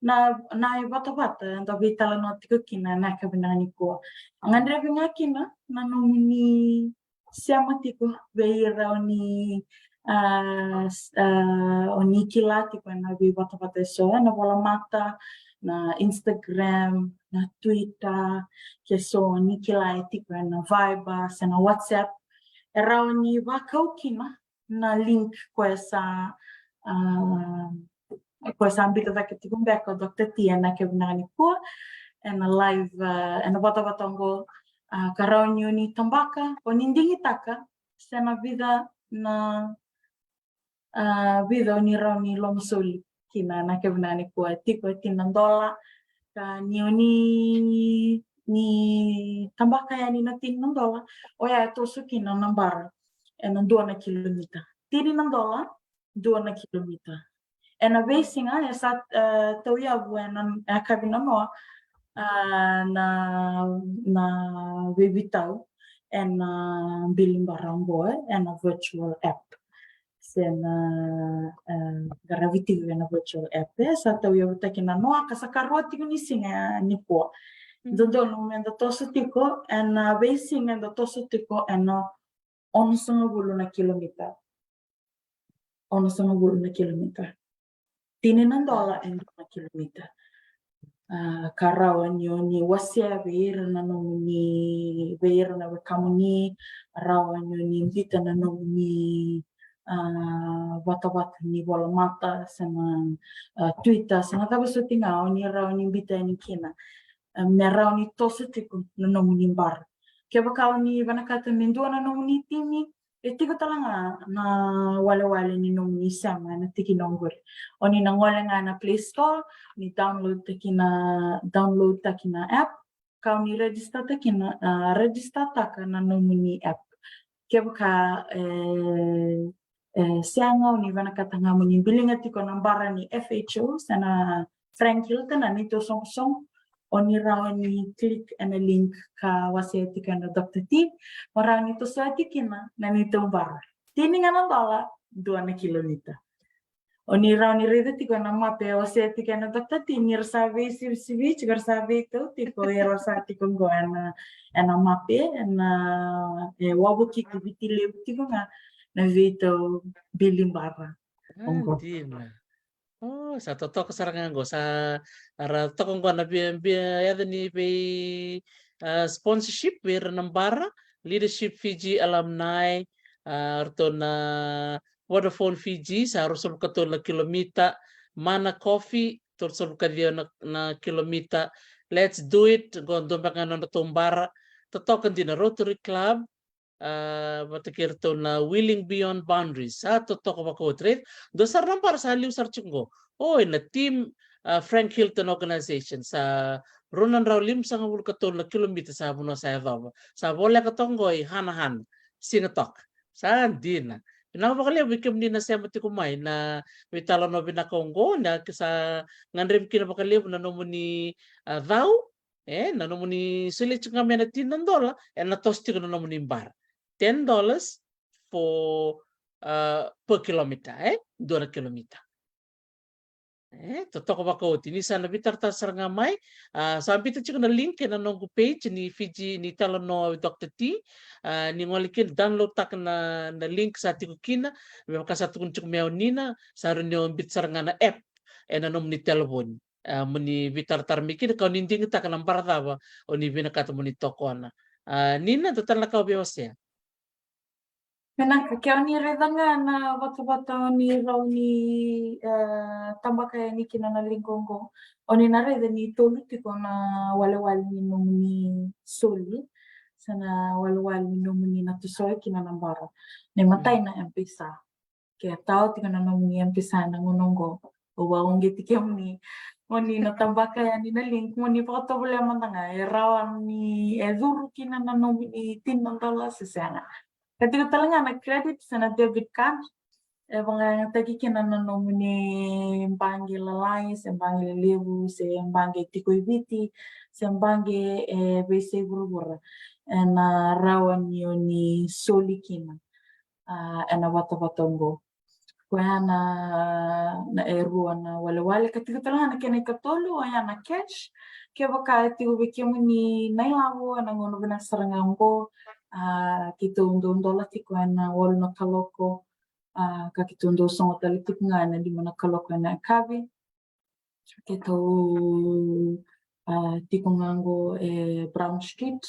na bata-bata ndo vitala no tiko kina na ka binani ko ngandre binga kina na nomuni siama tiko beira ni o Nikila tipo na vi bata so na bola mata na Instagram na Twitter que so Nikila tipo na Viber na WhatsApp era ni wakaukina na link com essa ambito da que tipo beko Dr. Tia na que bunani ko na live na bata ngo karaunyo ni tambaka o nindingi taka na vida na vida ni rauni lomsoli kina na kevnani kwa tiko tinandola ka ni tambaka ya ni na tinandola o ya to sukina nambara na 2 kilomita tiri nandola 2 kilomita na vesinga ya sa to ya buena akabina no na bibitau na biling barango na virtual app sena gravity na virtual app sa tau ia utakina noa kasakaroti ni singa ni po dodo no menda toso tiko na basing and toso tiko na 11 kilomita 11 kilomita tininan dola and 2 kilomita karawan yun ni wasya beir na nung ni beir na kamuni rawan yun ni invita na nung ni wata-wata ni bola mata sama Twitter sama tapos so tingaw ni rawan ni invita ni kina merau ni toso tiku na nung ni bar kaya bakaw ni banakata mindua na nung ni timi tiko talanga na wala-wala ni nung ni sama na tiki nonggor o ni nangola nga na Play Store ni download takina app kau ni register takina register taka na nung ni app kaya baka sianga ni banakata nga mo ni bilinga tiko nambara ni FHO sana Frank Hilton na nito song o ni raw ni click and link ka waseti ka na Dr. T marang ito sa tikina na nitong bar tiningan ang bala 2 kilomita o ni raw ni rida tiko na mape waseti ka na Dr. T nir sabi si chigar sabi ito tiko ero sa tiko goan na mape na wabu kiki bitile tiko nga na vito bilim bara Oh, sa totoo kasarangan ko sa ara tokong ko na yada ni sponsorship wira ng bara Leadership Fiji alumni arto na Vodafone Fiji sa rusol kato na kilomita Mana Coffee tursol kadyo na kilomita Let's Do It gondo makano na tumbara totokan din na Rotary Club matakirto na Willing Beyond Boundaries sa totoo ko makotret dosar lang para sa liw sarchungo na team Frank Hilton organization sa runan raw lim sa ngul katol na kilomita sa buno sa Davao sa bola katonggoy hanahan singatok sa din na bakali wikem din na sa mati kumay na witalo no binakongo na sa ngandrim kinabakali na no ni Davao na no ni sulit nga menatin ng dola na tosti ko no ni bar $10 for per kilometer 2 kilometer totoo ba ko tinisa na bitar tasar nga may sabi to na link na nong page ni Fiji ni Talano Dr. T ni ngolikin download tak na link sa tikukina may makasatu kun chuk mew nina sa ronyo bitsar nga na app na nom ni telephone muni bitar tarmikin ka ninding tak ng paratawa o ni binakato mo ni toko na nina total na ka biosya Menaka kaya ni redanga na bata-bata ni raw ni tambaka ni kinanalingongo o ni nareda ni toluti ko na walawal ni nung ni soli sana walawal ni nung ni natusoy kinanambara ni matay na empisa kaya tao tika na nung ni empisa na ngunonggo o wawang giti kaya mo ni natambaka ya ni na link mo ni problema nga rawan ni eduru kinananong ni tinandala sisana Ketika talaga nag-credit sa na-debit card, mga tagikinan na nomini bangi lalay, sa bangi libu, sa bangi tikoy biti, sa bangi base guru-guru. Na rawan yun ni solikina, na wata-watongo. Kaya na eruan na wala-wala. Ketika talaga nakinay-katolo, ayan na cash. Kaya baka tigubikin mo ni nailawo, nanguno binang sarangan ko, kita $1 tiko na wala na kaloko kakitundo songo talitik ngana di mana kaloko na kabe kito tikungango Brown Street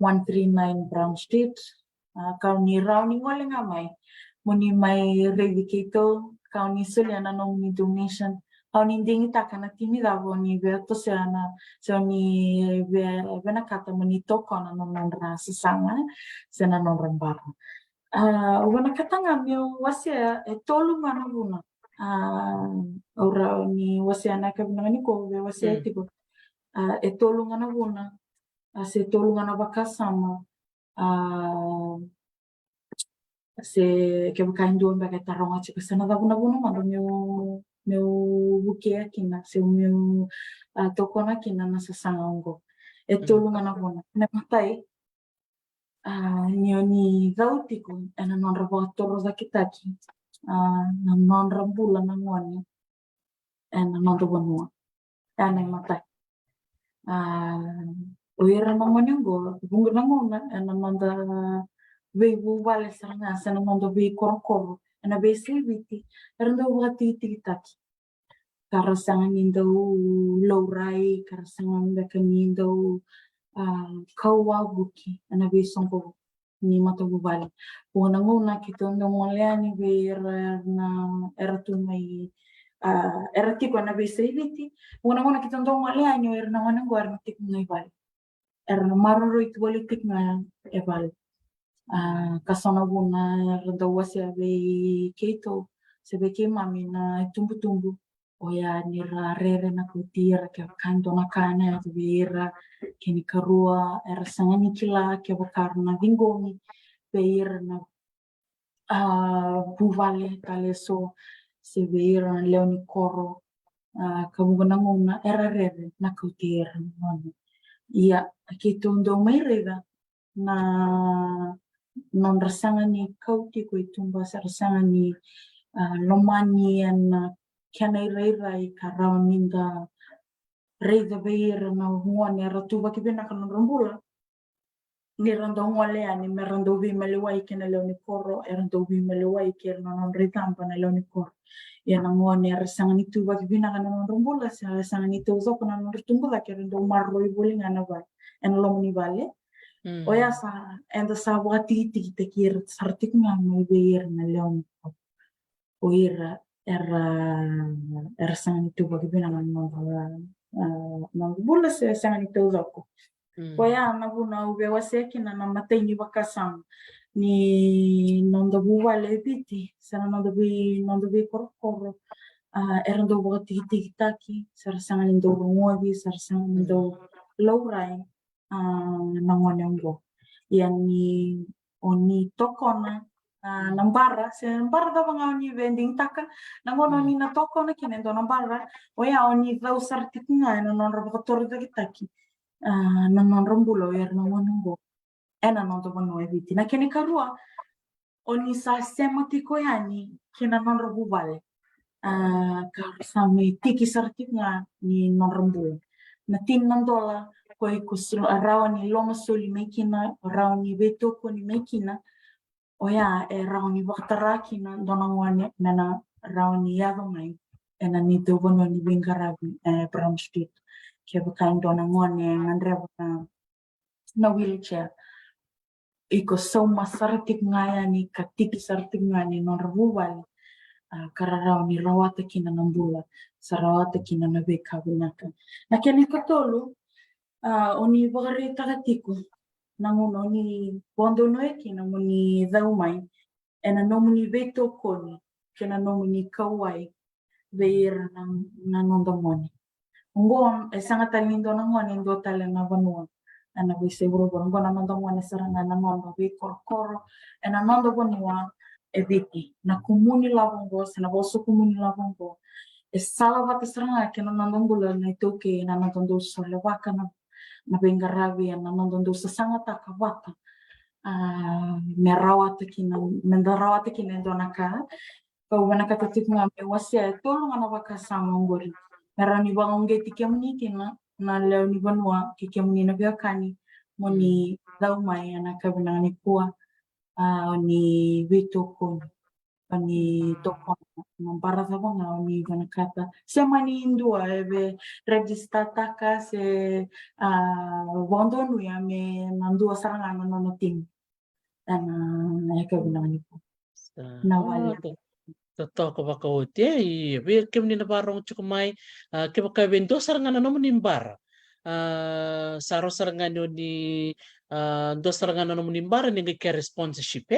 139 Brown Street kau ni rau ni ngole ngamai muni mai revi kito kau ni suli ana nong ni donation kau ni dingi takana tini davo ni beto se ni bena kata muni toko na nong rasa sanga se na nong rambara wana katanga meu wasia tolu mana buna ora ni wasia na kabina ni ko wasia tiko tolu ngana buna se tolu ngana bakasama se ke bakain do mbaka taronga chika sana da buna mana meu bukia kina se meu tokona kina na sasanga ngo tolu ngana buna na matai ni gautiku ena non rabatoro da kitaki na non rambula na ngoni ena non banua ena matai uira na ngoni ngo bungu na ngona ena non da vebu vale saranga sana non da ve korokoro ena ve silviti rendo wati tikitaki karasanga nindo laurai karasanga ndaka nindo kawa buki ana be songo ni mata bubali wana ngona kitondo moleani be era tu mai era tipo ana be sriviti wana ngona kitondo moleani era na wana ngwar tik ngai bal era na maroro itu bali tik na e bal kasona buna rada wasia be keito se be ke mami na tumbu oya nira rere na kutira ke kanto na kana tu bira kini karua era sangani kila ke bakarna vingomi beira na buvale kaleso se beira na leoni koro kabugana ngona era rere na kutira ngona ia kitundo mai rega na non rasangani kauti ko itumba rasangani lomani na kiana irai karau ninda reida beira na huani ratuba kibena kana rambula ni rando ngole ani merando vi melewai kena leoni koro erando vi melewai kerna non ritampa na leoni koro ya na ngone rasangan itu ba kibena kana non rambula sa rasangan itu zo kana non ritumba la kerando marro ibuli ngana ba en lomni bale oya sa enda sa wati tiki tekir sartik ngam beira na leoni oira era sangan itu bagi binangan nang bula se sangan itu loko koya na buna ube waseki na matei ni bakasam ni nondo buwa lebiti sana nondo bi korokoro era ndo boti tikitaki sar sangan indo ngobi sar sangan indo laurai nangonongo yang ni oni tokona nambara se nambara da banga oni vending taka nangono ni na toko na kene do nambara oya oni vau sartiknga no non robotor da kitaki non rombulo yer nangonongo ena non do bono eviti na kene karua oni sa sematiko yani kina non robuvale kar sami tiki sartiknga ni non rombulo na tin nandola koi kusul arawani lomo soli mekina arawani beto ko ni mekina oya rauni waktaraki na donangwane nana rauni yado mai ena ni dobono ni bingarabi Brown Street ke bakain donangwane ngandreba na wheelchair iko soma sartik ngaya ni katiki sartik ngani non rububali kararau ni rawata kina nambula sarawata kina nabeka binaka na kene katolu oni bagari takatiku nanguno ni bondo noe kina muni daumai ena nomuni veto koni kina nomuni kawai veira nangondo moni ngon sangat talindo nangoni ndo tale na vanua ana vise bro ngona nando moni sarana nangondo ve korkoro ena nando vanua eviti na kumuni lavongo sana voso kumuni lavongo sala vata sarana kina nando ngula na toke na nando sole wakana na bengarabi na nando sasanga takavata merawat kina mendarawat kina donaka kau manaka tatik ngame wasia tolong ana bakasama ngori merani bangonge tikemni kina na leo ni banua kikemni na biakani moni daumai ana kabinani kuwa ni vito kon pani toko para sa nga ni kata se mani indua ebe register taka se bondo nu ya me nandua saranga no tim ana ya ka bilang ni po na wale Totoo baka uti wir kem ni nabarong chukumai ke baka bendo saranga no menimbara saro saranga ni do saranga no menimbara ni ke sponsorship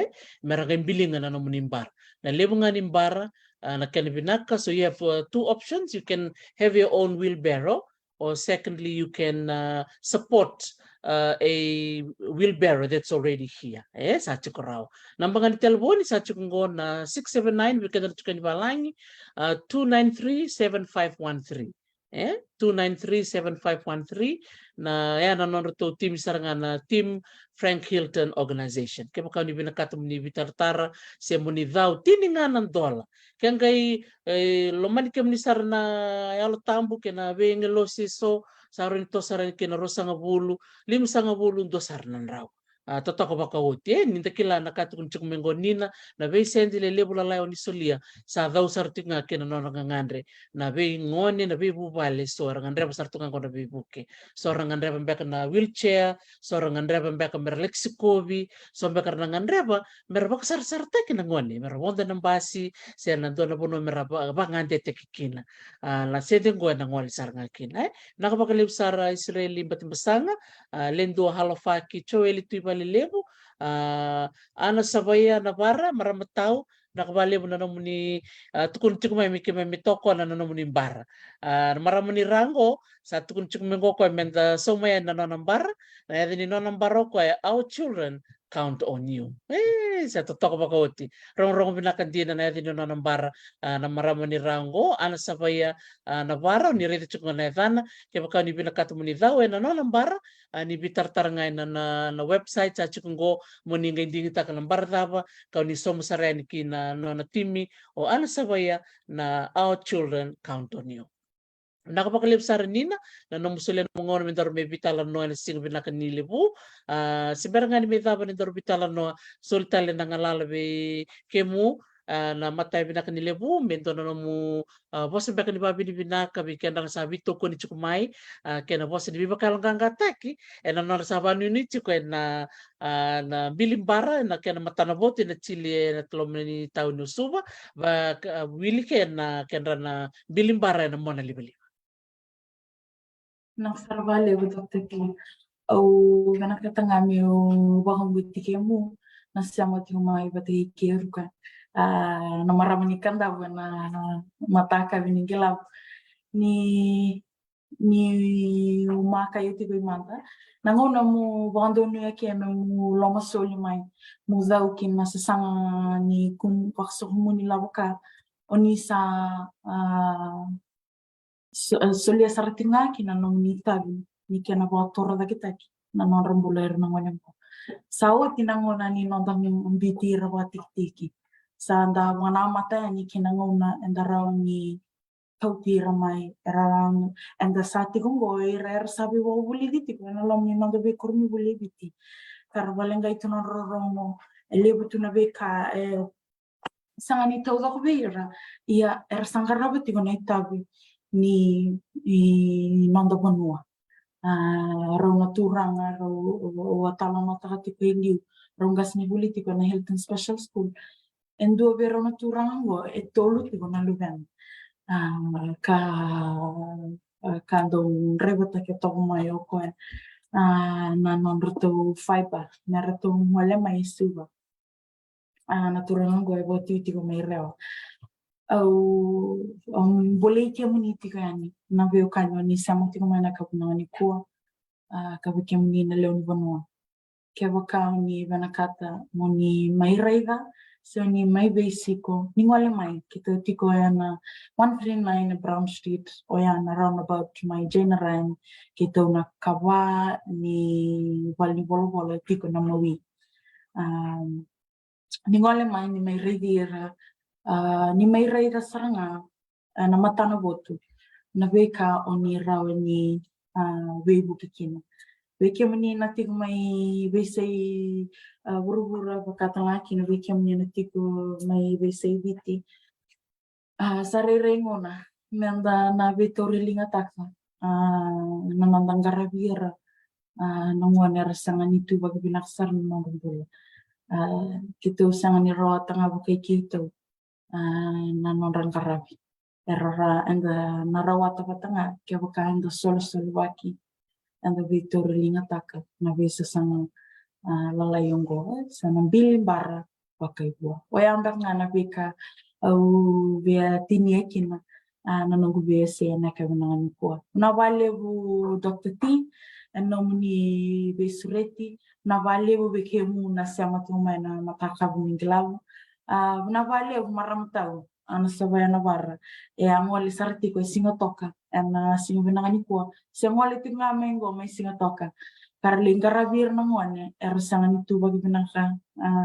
meraga bilinga no menimbara na lebunga nimbara na kan binaka so you have two options. You can have your own wheelbarrow, or secondly you can support a wheelbarrow that's already here sa chukurao nambangan ni telefon sa chukungo na 679 wikenda chukani balangi 293-7513 293-7513 na yan nanon to team sarangan na team Frank Hilton organization kaya baka ni binakatum ni bitartara siya mo ni daw tiningan ng dola kaya ngay lomani kem ni sarana yalo tambu kena bengelo siso saron to saran kinarosa nga bulu limsa nga bulu do sarnan raw totoo baka uti ninta kila nakatukun chuk mengo nina na be sendi le lebula layo ni solia sa daw sarti nga kinanona nga ngandre na be ngone na be bubale so ngandre sartu nga na be buke so ngandre mbeka na wheelchair so ngandre mbeka mer lexikobi so mbeka na ngandre ba mer bak sar sarte kinangone mer wonda ng basi se nando na bono mer ba ngande tekikina la sede ngo na ngol sar nga kin nakapakalib sara Israeli batimbasanga lendo halofaki choeli tu lebu ana sabaya na bara maramatau nakabali mo na muni tukun chuk may mitoko na muni bara maramuni rango sa tukun chuk mengo ko menda somaya na bara na yadini no nambaro ko our children count on you sa totoo ba ko ti rong binakandina na yadini no nambara na maramuni rango ana sabaya na bara ni rete chuk na yadana kaya baka ni binakato muni daw na no nambara ni bitartar ngay na website sa chukungo muni ngay dingi ta kalambar daba kau ni somo sarani kina no na timi o ana sabaya na our children count on you. Nakapakalip sa nina na numusulan mo ngon mendor may bitalan no na sing binakanilibu si baranga ni metaba ni dor bitalan no sultale na ngalalabe kemu na matay binakanilibu mento na mu boss baka ni babi ni binaka bikenda sa bito ko ni chukumai kena boss ni bibakalang kangataki na no sa banu ni chuko na na bilimbara na kena matanaboti na chili na tlom ni taon no suba ba wili kena na bilimbara na mona libali nagsarvale budaktaki au ganakatangami o bahang butikemu nasama ti mga ibati keruka na maramanikan daw na mataka binigilap ni umaka yuti ko imanta nangona mo bandono yake no loma soli mai muzau kin nasasanga ni kum pakso muni labuka oni sa solia saratinga ki na nong nitabi ni kena bawa tora da kita ki na non rambuler na ngonyam ko sawa tinangona ni nondang yung biti rawa tiki sa anda wana mata ni kinangona endara ni tauti ramai erang enda sati kong er sabi wo buli diti ko na lam ni nando be kurmi buli diti kar balenga itu non romo elebu tu na be ka sangani tau da ko beira ia sangara beti ko na itabi ni nando banua ronga turanga ro watala no takati pengiu rongas ni buli tiko na Hilton Special School endo be ronga turanga go etolu tiko na lugan kando rebota ke to mayo ko na non roto fiber na roto mole mai suba na turanga go e boti tiko mai reo au boleh kia muniti ko yani na veo kanyo ni sama tiko mana kapuna ni kua kabu kia muni na leo ni vanua kia waka ni vanakata mo ni mai reiga so ni mai basiko ni ngole mai kita tiko yana 139 Brown Street o yana roundabout mai Jane kita una kawa ni wali bolo tiko na mawi ni ngole mai ni mai regira ni mai reira saranga na matana botu na weka o ni rawe ni webu kikina Weke menina tiku mai besai buru-buru pakatalaki na weke menina tiku mai besai biti. Sarerengona menda na vitori linga taka na nandang garabira nanguan rasangan itu bagi binaksar nandang dulu. Kita sangan iro tanga bukai kita nanondang karabi. Erora anga narawata patanga kaya buka anga sol waki anga vitori linga taka na bisa sangan lalayong go sanang bilimbara pakai buah. Wayang nga na bika au via tiniakin nanunggu biasa na kawanangan ko. Nawale bu Dr. T nomuni besureti nawale bu bekemu na sama tumay na matakabu minglaw. Nawale bu maramtaw ana sabaya na bara. Angwali sarati ko singotoka ana sinubinangan ko. Singwali tingamengo may singotoka. Karling karabir nangwane erasangan itu bagi binangka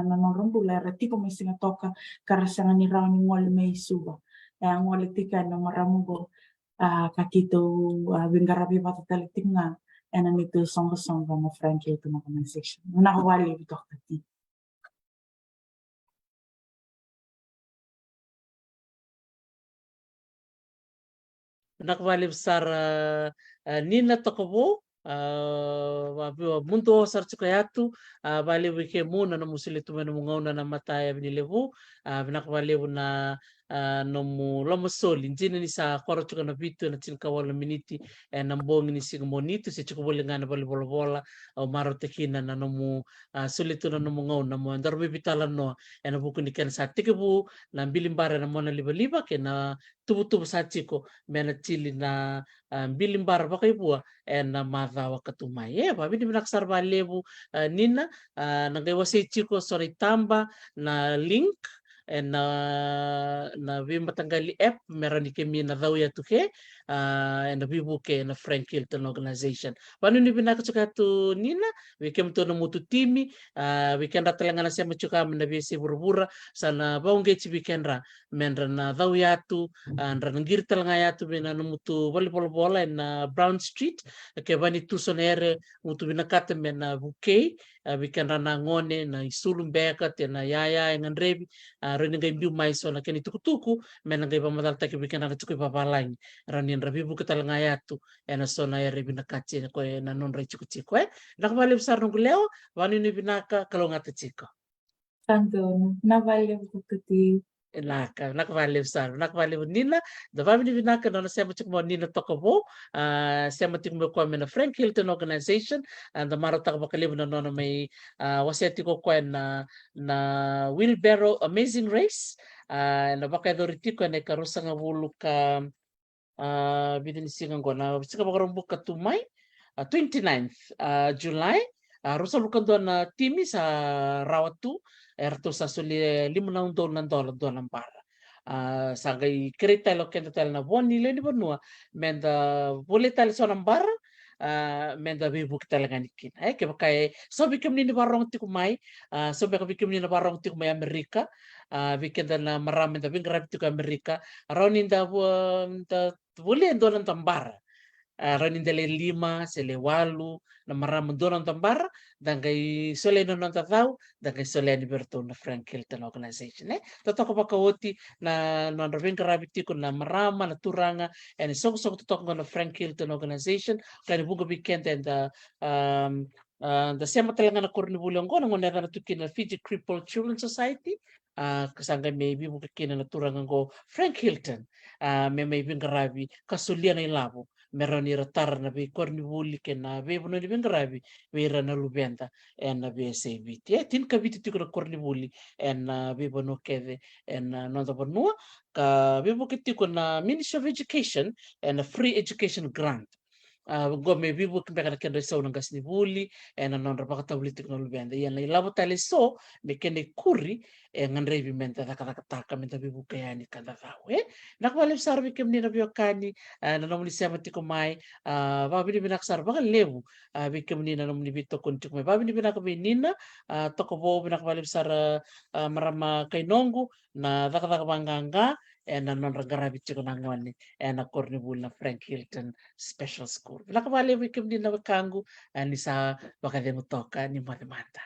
nanorongula rati ko may singotoka karasangan ni raw ni ngol may suba. Ang walitika no maramugo kakito bingarabi patatalitik nga and nito song na Frankie ito na comment section. Nakawali ito kati. Nakawali besar Nina Tokobo munto sar chikayatu bali wike muna na musili tumeno mungauna na mataya binilevu nakawali na nomu lomo soli njini ni sa koro chuka na vitu na chilka wala miniti nambongi ni siga monito se chuka boli ngana bali bola bola au maro tekina na nomu sulitu na nomu ngau na mo andar bibitala no na buku ni ken sa tikibu na bilimbara na mona liba ke na tubu sa chiko mena chili na bilimbara bakai bua na madhawa katumai babi ni binaksar balebu nina nagai wasi chiko sorry tamba na link na vimba tanggali app meron kemi na daw ya tuke na bibuke na Frank Hilton organization panu ni binaka chuka tu nina wikem to no mutu timi weekend talanga na sema chuka na bisi burbura sana baunge chi weekendra menra na daw ya tu ndra ngir talanga ya tu bina no mutu volleyball bola na Brown Street ke bani tu sonere mutu binakata mena buke weekendra na ngone na isulum beka te na yaya ngandrebi rani ngai biu mai so na keni tuku mena ngai pamadal taki weekend na chuku papalain rani rabibu ketalanga ya tu ena so na ere bina kachi ko na non rai chuku chiko nak bali besar nunggu leo wani ni binaka kalau ngata chiko Tanto na vale bukuti nak bali besar nak bali nina da bali ni binaka na sema chuku mo nina tokobo sema chuku mo ko mena Frank Hilton organization and the marata ka bakalibu na no may waseti ko na wheelbarrow amazing race na baka doriti ko na karusa nga wulu ka bidin singa na sika bakarumbu ka tumay 29th July rusa lukan doon na timi sa rawatu erto sa suli $5 doon para sagay kereta lo kenda tal na bon nilo ni bonua menda boleh tal so nambar menda bibu talaga nikin ke bakay so bikem ni barong ti kumay so bikem ni barong ti kumay Amerika weekend na marami da bingrab ti Amerika around in the boleh doon tambar ranin dele 5 sele 8 na maraming doon ang tambara dangay sole no nang tataw dangay sole ni Berto na Frank Hilton organization totoo ko pa kawoti na nanrabing karabiti ko na marama na turanga and sok totoo ko na Frank Hilton organization kani bugo weekend and the sema talaga na kornibulang ko nang na tukin na Fiji Crippled Children Society kasangga maybe bugo kina na turangan ko Frank Hilton may karabi kasulian na ilabo meron ni ratar na be kornibuli ke na be bono ni bengrabi be rana lubenta en na be sebiti tin kabiti tiko na kornibuli en na be bono kede en no da bono ka be bukiti ko na Ministry of Education and a free education grant go me bibu kimbe kana kende so nang gasni buli en non rapa ka tabli teknologi benda yan lai labo tale so me kende kuri ngan rebi menta taka menta bibu kaya ni kanda tau nak walip sar bi kemni na biyo kani na nomni sema tiko mai babi ni binak sar baka lebu bi kemni na nomni bito kun tiko mai babi ni binak binina toko bo binak walip sar marama kay nongu na taka banganga non ragaravitsi ko nangoni nakornibul na Frank Hilton Special School. Nakabali wikim din na kangu ni sa bakademutoka ni Malimanda.